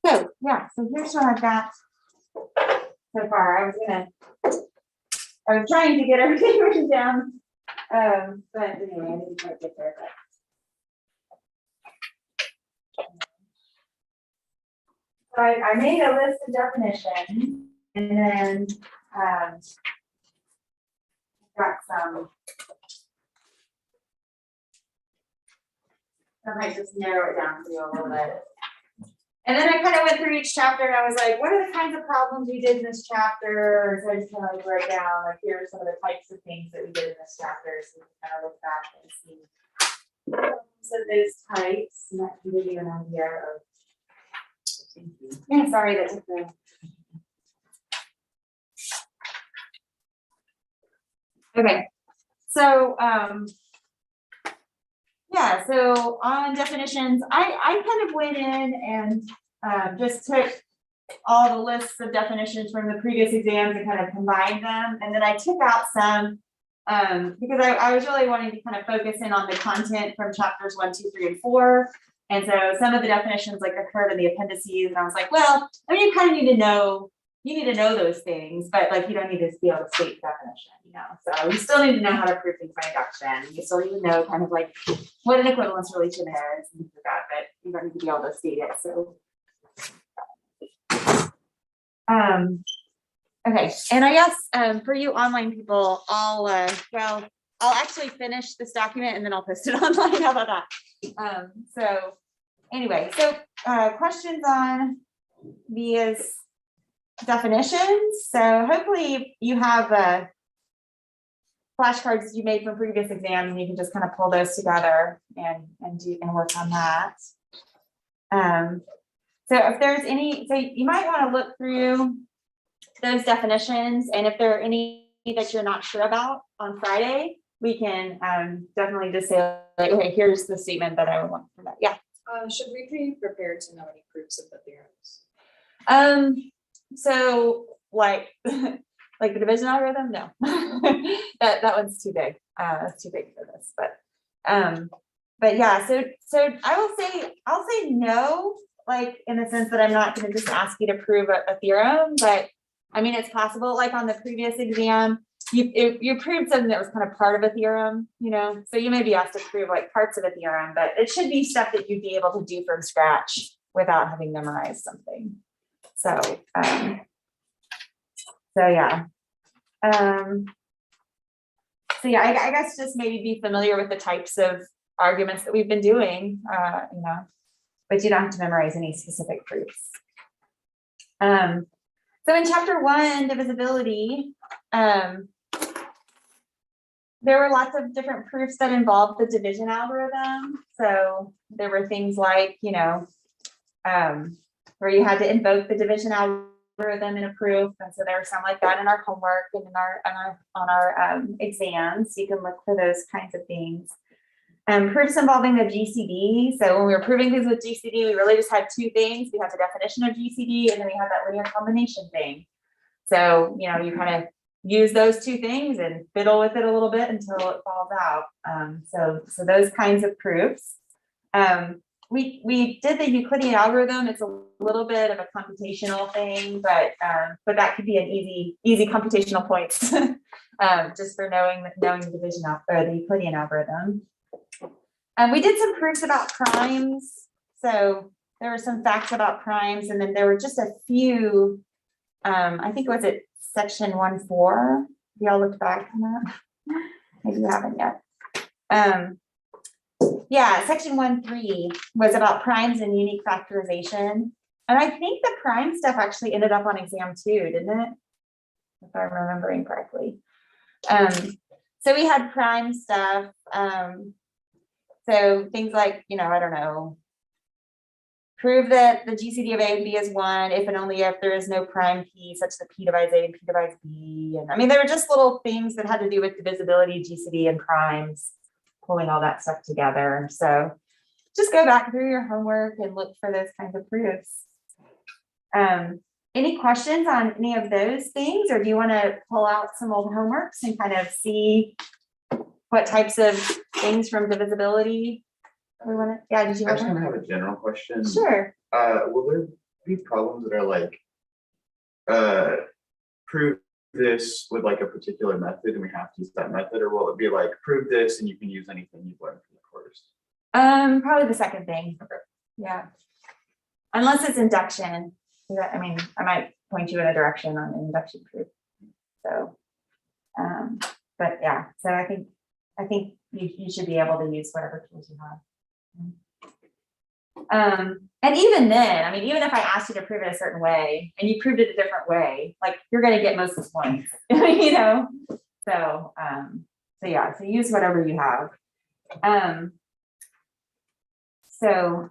So yeah, so here's what I've got so far. I was trying to get everything written down. But anyway, I didn't quite get there. So I made a list of definitions, and then got some. I might just narrow it down for you a little bit. And then I kind of went through each chapter and I was like, what are the kinds of problems we did in this chapter? So I just kind of like write down, like, here are some of the types of things that we did in this chapter. So we can kind of look back and see some of those types, and that can give you an idea of. Yeah, sorry, that took the. Okay, so yeah, so on definitions, I kind of went in and just took all the lists of definitions from the previous exams and kind of combined them. And then I took out some because I was really wanting to kind of focus in on the content from chapters 1, 2, 3, and 4. And so some of the definitions like occurred in the appendices, and I was like, well, I mean, you kind of need to know, those things, but like you don't need to be able to state the definition, So you still need to know how to prove things by induction. You still need to know kind of like what an equivalence relation is and things like that, but you don't need to be able to state it. So okay, and I guess for you online people, I'll actually finish this document and then I'll post it online. How about that? So anyway, so questions on these definitions. So hopefully you have flashcards you made from previous exams, and you can just kind of pull those together and work on that. So if there's any, so you might want to look through those definitions, and if there are any that you're not sure about on Friday, we can definitely just say, like, okay, here's the statement that I would want from that. Yeah. Should we be prepared to know any proofs of the theorems? So like like the division algorithm, no. that one's too big. That's too big for this, but yeah, so I'll say no, like in the sense that I'm not going to just ask you to prove a theorem, but I mean, it's possible, like on the previous exam, you proved something that was kind of part of a theorem, so you may be asked to prove like parts of a theorem, but it should be stuff that you'd be able to do from scratch without having memorized something. So yeah. So yeah, I guess just maybe be familiar with the types of arguments that we've been doing, but you don't have to memorize any specific proofs. So in chapter 1, divisibility, there were lots of different proofs that involved the division algorithm. So there were things like, where you had to invoke the division algorithm in a proof. And so there were some like that in our homework and on our exams. You can look for those kinds of things. Proofs involving the GCD. So when we were proving things with GCD, we really just had two things. We had the definition of GCD, and then we had that linear combination thing. So, you kind of use those two things and fiddle with it a little bit until it falls out. So those kinds of proofs. We did the Euclidean algorithm. It's a little bit of a computational thing, but that could be an easy computational point just for knowing the division or the Euclidean algorithm. We did some proofs about primes. So there were some facts about primes, and then there were just a few. I think it was at section 1.4. Y'all looked back on that? Maybe you haven't yet. Yeah, section 1.3 was about primes and unique factorization. And I think the prime stuff actually ended up on exam 2, didn't it? If I'm remembering correctly. So we had prime stuff. So things like, I don't know, prove that the GCD of A and B is 1 if and only if there is no prime P such that P divides A and P divides B. And I mean, there were just little things that had to do with divisibility, GCD, and primes, pulling all that stuff together. So just go back through your homework and look for those kinds of proofs. Any questions on any of those things, or do you want to pull out some old homeworks and kind of see what types of things from divisibility We wanna, yeah, did you I have just kind one? of have a general question. Sure. Will there be problems that are like, prove this with like a particular method and we have to use that method, or will it be like, prove this and you can use anything you've learned from the course? Probably the second thing. Okay. Yeah. Unless it's induction. I mean, I might point you in a direction on an induction proof. So, but yeah, so I think you should be able to use whatever tools you have. And even then, I mean, even if I asked you to prove it a certain way and you proved it a different way, like you're gonna get most of the points, you know? So, so yeah, so use whatever you have. So,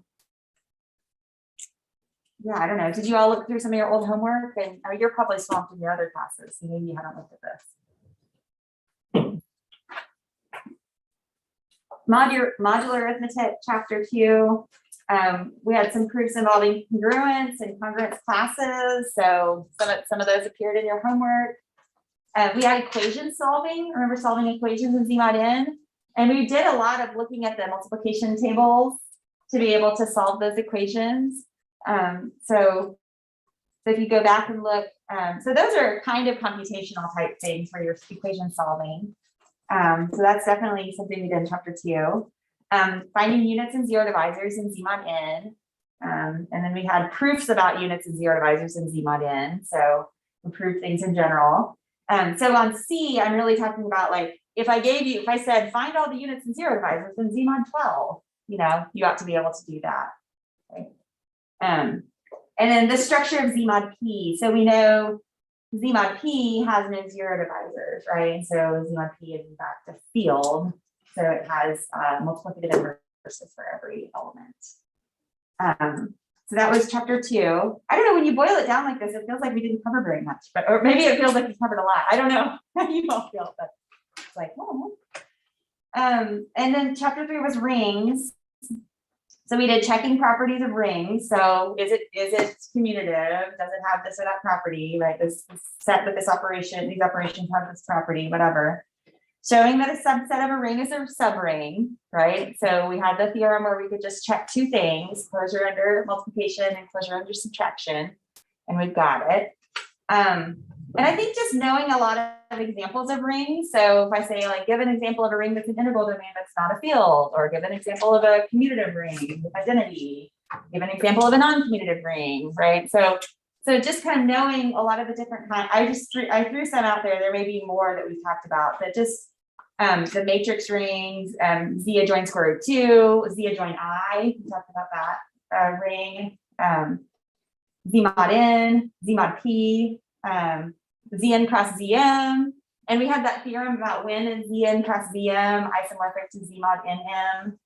yeah, I don't know. Did you all look through some of your old homework? And you're probably swamped in your other classes, so maybe you haven't looked at this. Modular arithmetic, chapter 2. We had some proofs involving congruence and congruence classes. So some of those appeared in your homework. We had equation solving. Remember solving equations in ZModN? And we did a lot of looking at the multiplication tables to be able to solve those equations. So if you go back and look, so those are kind of computational type things for your equation solving. So that's definitely something we did in chapter 2. Finding units and zero divisors in ZModN. And then we had proofs about units and zero divisors in ZModN. So we proved things in general. So on C, I'm really talking about like, if I said, find all the units and zero divisors in ZMod 12, you know, you ought to be able to do that. Right? And then the structure of ZMod P. So we know ZMod P has no zero divisors, right? And so ZMod P is in fact a field. So it has multiplicative inverses for every element. So that was chapter 2. I don't know, when you boil it down like this, it feels like we didn't cover very much, but or maybe it feels like we covered a lot. I don't know how you all feel, but it's like, oh. And then chapter 3 was rings. So we did checking properties of rings. So is it commutative? Does it have this or that property, right? This set with this operation, these operations have this property, whatever. Showing that a subset of a ring is a subring, right? So we had the theorem where we could just check two things, closure under multiplication and closure under subtraction, and we've got it. And I think just knowing a lot of examples of rings. So if I say like, give an example of a ring that's an integral domain that's not a field, or give an example of a commutative ring with identity, give an example of a non-commutative ring, right? So just kind of knowing a lot of the different kinds, I threw some out there. There may be more that we've talked about, but just the matrix rings, Z adjoin square root 2, Z adjoin I, we talked about that ring, Z mod N, Z mod P, Zn cross Zm, and we had that theorem about when is Zn cross Zm isomorphic to Z mod Nm.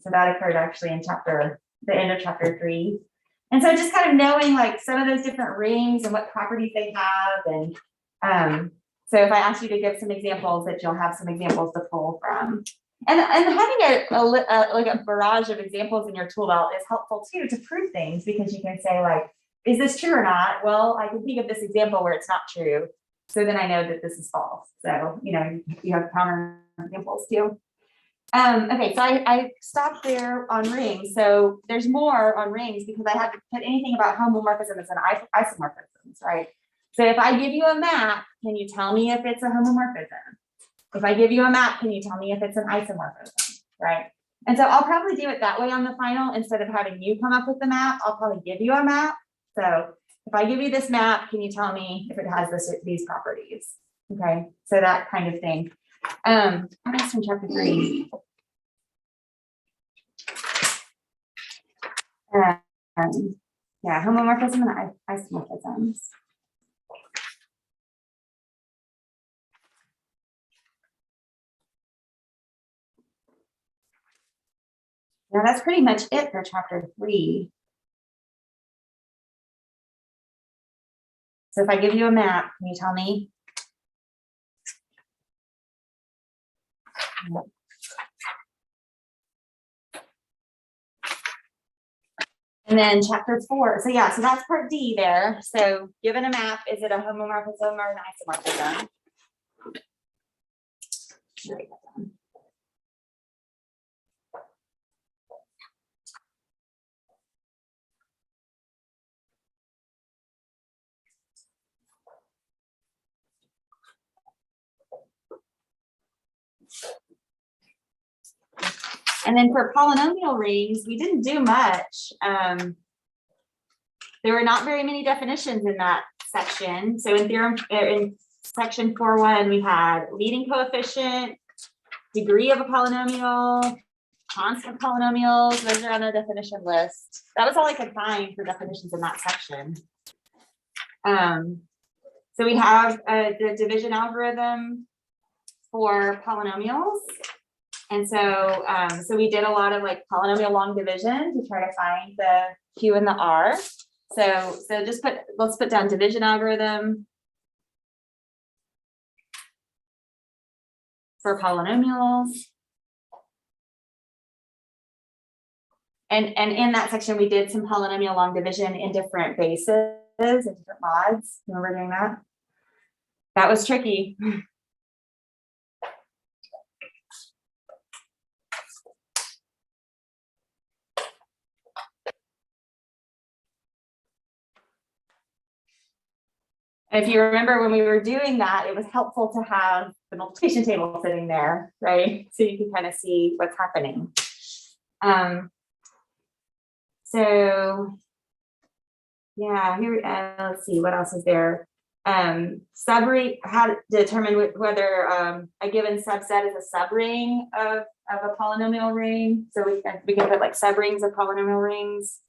So that occurred actually in the end of chapter 3. And so just kind of knowing like some of those different rings and what properties they have. And so if I ask you to give some examples, that you'll have some examples to pull from. And having like a barrage of examples in your tool belt is helpful too, to prove things, because you can say like, is this true or not? Well, I can think of this example where it's not true. So then I know that this is false. So, you know, you have counter examples too. Okay, so I stopped there on rings. So there's more on rings because I had to put anything about homomorphisms and isomorphisms, right? So if I give you a map, can you tell me if it's a homomorphism? If I give you a map, can you tell me if it's an isomorphism, right? And so I'll probably do it that way on the final. Instead of having you come up with the map, I'll probably give you a map. So if I give you this map, can you tell me if it has these properties? Okay, so that kind of thing. What else from chapter 3? Yeah, homomorphism and isomorphisms. Now that's pretty much it for chapter 3. So if I give you a map, can you tell me? And then chapter 4. So yeah, so that's part D there. So given a map, is it a homomorphism or an isomorphism? And then for polynomial rings, we didn't do much. There were not very many definitions in that section. So in theorem, in section 4.1, we had leading coefficient, degree of a polynomial, constant polynomials. Those are on the definition list. That was all I could find for definitions in that section. So we have the division algorithm for polynomials. And so, so we did a lot of like polynomial long division to try to find the Q and the R. So just let's put down division algorithm for polynomials. And in that section, we did some polynomial long division in different bases and different mods. Remember doing that? That was tricky. And if you remember when we were doing that, it was helpful to have the multiplication table sitting there, right? So you can kind of see what's happening. So yeah, here, let's see, what else is there? Subring, how to determine whether a given subset is a subring of a polynomial ring. So we can put like subrings of polynomial rings.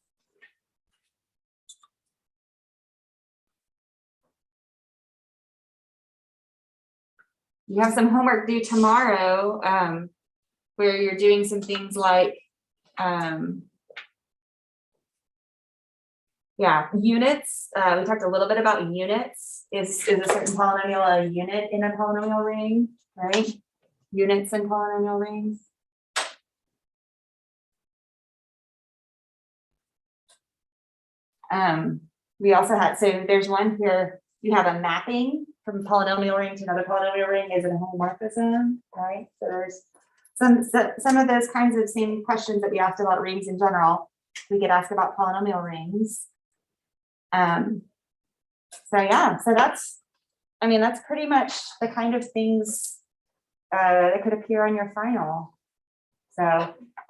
You have some homework due tomorrow, where you're doing some things like, yeah, units. We talked a little bit about units. Is a certain polynomial a unit in a polynomial ring, right? Units in polynomial rings. We also had, so there's one here, you have a mapping from polynomial ring to another polynomial ring is a homomorphism, right? So there's some of those kinds of same questions that we asked about rings in general. We get asked about polynomial rings. So yeah, so that's, I mean, that's pretty much the kind of things that could appear on your final. So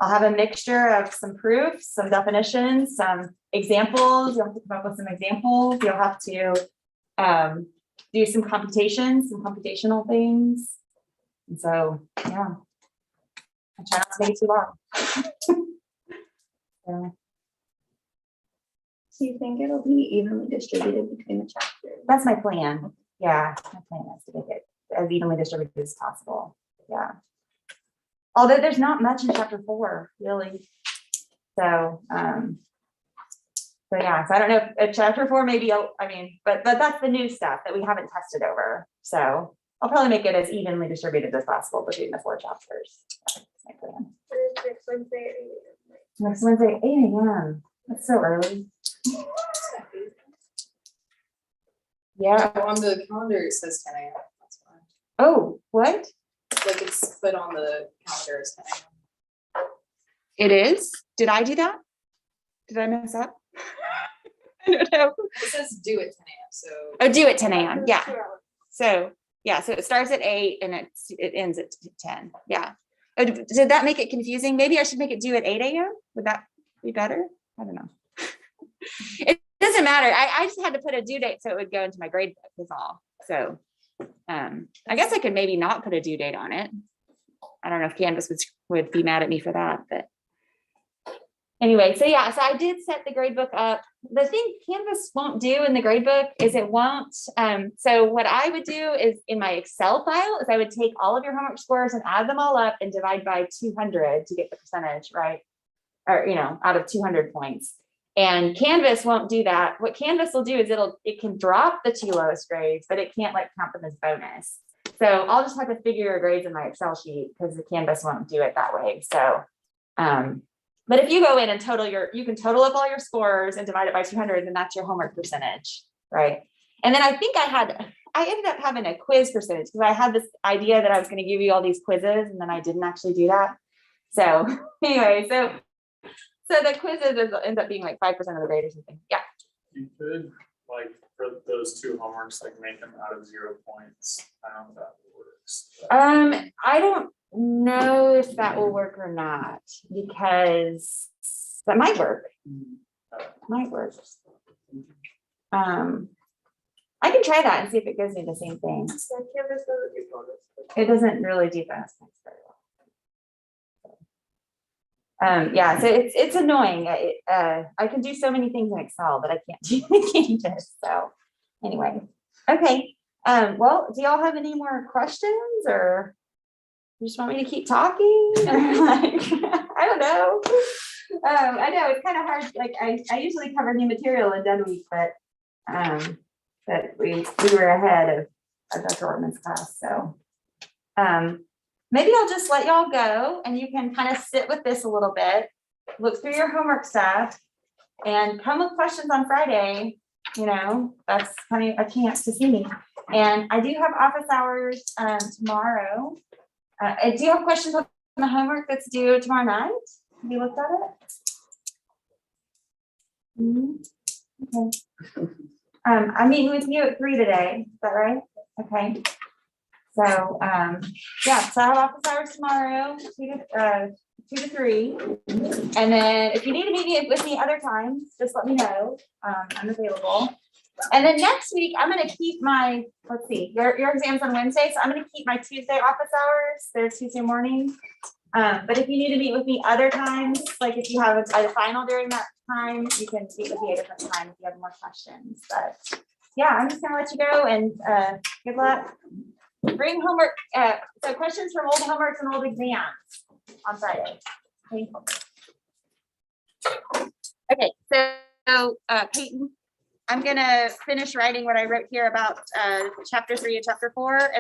I'll have a mixture of some proofs, some definitions, some examples. You'll have to come up with some examples. You'll have to do some computations, some computational things. And so, yeah, I try not to make it too long. So, Do you think it'll be evenly distributed between the chapters? that's my plan. Yeah, my plan is to make it as evenly distributed as possible. Yeah. Although there's not much in chapter 4, really. So, so yeah, so I don't know if chapter 4 maybe, I mean, but that's the new stuff that we haven't tested over. So I'll probably make it as evenly distributed as possible between the 4 chapters. That's my plan. Next Wednesday. Next Wednesday, 8 a.m. That's so early. Yeah. Oh, on the calendar, it says 10 a.m. That's fine. Oh, what? Like it's put on the calendar as 10 a.m. It is? Did I do that? Did I mess up? I don't know. It says due at 10 a.m. So. Oh, do it 10 a.m. Yeah. So, yeah, so it starts at 8 and it ends at 10. Yeah. Oh, did that make it confusing? Maybe I should make it due at 8 a.m. Would that be better? I don't know. It doesn't matter. I just had to put a due date so it would go into my grade book is all. So I guess I could maybe not put a due date on it. I don't know if Canvas would be mad at me for that, but anyway, so yeah, so I did set the grade book up. The thing Canvas won't do in the grade book is it won't. So what I would do is in my Excel file is I would take all of your homework scores and add them all up and divide by 200 to get the percentage, right? Or, you know, out of 200 points. And Canvas won't do that. What Canvas will do is it can drop the 2 lowest grades, but it can't like count them as bonus. So I'll just have to figure your grades in my Excel sheet because the Canvas won't do it that way. So, but if you go in and you can total up all your scores and divide it by 200, then that's your homework percentage, right? And then I think I ended up having a quiz percentage because I had this idea that I was going to give you all these quizzes and then I didn't actually do that. So anyway, so the quizzes end up being like 5% of the grade or something. Yeah. You could, like, for those 2 homeworks, like make them out of 0 points. I don't know if that works. but- know if that will work or not, because that might work. Might work. I can try that and see if it gives me the same thing. So Canvas doesn't do bonus. It doesn't really do bonus points very well. Yeah, so it's annoying. I can do so many things in Excel, but I can't do the changes. So anyway, okay. Well, do y'all have any more questions, or you just want me to keep talking? Or like, I don't know. I know it's kind of hard. Like I usually cover new material in Dun Week, but we were ahead of Dr. Ortman's class. So maybe I'll just let y'all go and you can kind of sit with this a little bit, look through your homework stuff, and come with questions on Friday. You know, that's kind of a chance to see me. And I do have office hours tomorrow. Do you have questions on the homework that's due tomorrow night? Have you looked at it? Okay. I'm meeting with you at 3 today. Is that right? Okay. So yeah, so I have office hours tomorrow, 2 to 3. And then if you need to meet with me other times, just let me know. I'm available. And then next week, I'm going to keep my, let's see, your exam's on Wednesday. So I'm going to keep my Tuesday office hours. They're Tuesday morning. But if you need to meet with me other times, like if you have a final during that time, you can meet with me at a different time if you have more questions. But yeah, I'm just going to let you go, and good luck. Bring homework, so questions from old homeworks and old exams on Friday. Okay, so Peyton, I'm gonna finish writing what I wrote here about chapter 3 and chapter 4, and